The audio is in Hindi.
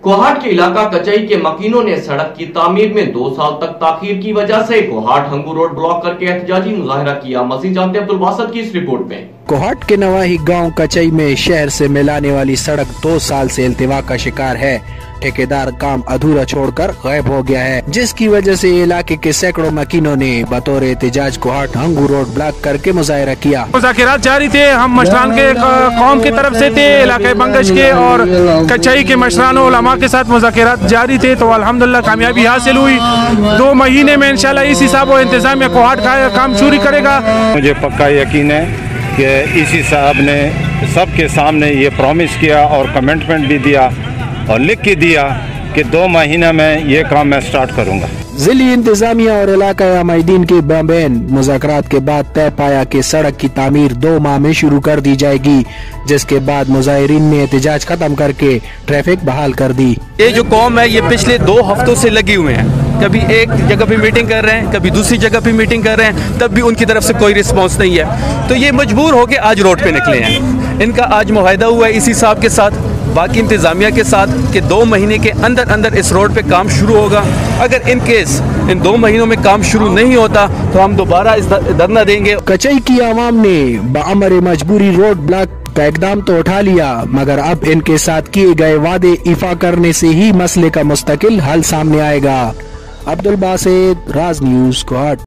कोहाट के इलाका कचई के मकीनों ने सड़क की तामीर में 2 साल तक ताखीर की वजह से कोहाट हंगू रोड ब्लॉक करके एहतजाजी मुजाहिरा किया। मजीद जानते हैं अब्दुल बासित की इस रिपोर्ट में। कोहाट के नवाही गांव कचई में शहर से मिलाने वाली सड़क 2 साल से इल्तिवा का शिकार है। ठेकेदार काम अधूरा छोड़कर गायब हो गया है, जिसकी वजह से इलाके के सैकड़ों मकीनों ने बतौर एहतजाज कोहाट हंगू रोड ब्लॉक करके मुजाहिरा किया। मुज़ाकिरात जारी थे। हम मशरान के कौम की तरफ से थे, इलाके बंगश के और कचई के मशरान उलमा के साथ मुज़ाकिरात जारी थे, तो अल्हम्दुलिल्लाह कामयाबी हासिल हुई। 2 महीने में इंशाल्लाह इस हिसाब और इंतजाम में कोहाट का काम शुरू करेगा। मुझे पक्का यकीन है कि इसी साहब ने सबके सामने ये प्रॉमिस किया और कमिटमेंट भी दिया और लिख के दिया कि 2 महीने में ये काम मैं स्टार्ट करूंगा। जिली इंतजामिया और इलाका अमायदीन के बयान मुज़ाकरात के बाद तय पाया कि सड़क की तामीर 2 माह में शुरू कर दी जाएगी, जिसके बाद मुजाहिरीन ने एहतजाज खत्म करके ट्रैफिक बहाल कर दी। ये जो कौम है ये पिछले 2 हफ्तों से लगी हुए हैं, कभी एक जगह पे मीटिंग कर रहे हैं, कभी दूसरी जगह पे मीटिंग कर रहे हैं, तब भी उनकी तरफ से कोई रिस्पांस नहीं है। तो ये मजबूर होके आज रोड पे निकले हैं। इनका आज मुआहदा हुआ है इसी साहब के साथ, बाकी इंतजामिया के साथ, कि 2 महीने के अंदर अंदर इस रोड पे काम शुरू होगा। अगर इन केस इन 2 महीनों में काम शुरू नहीं होता तो हम दोबारा इस धरना देंगे। कचई की आवाम ने बअमर मजबूरी रोड ब्लॉक का इकदाम तो उठा लिया, मगर अब इनके साथ किए गए वादे इफा करने से ही मसले का मुस्तकिल हल सामने आएगा। अब्दुल बासित, राज न्यूज़, कोहाट।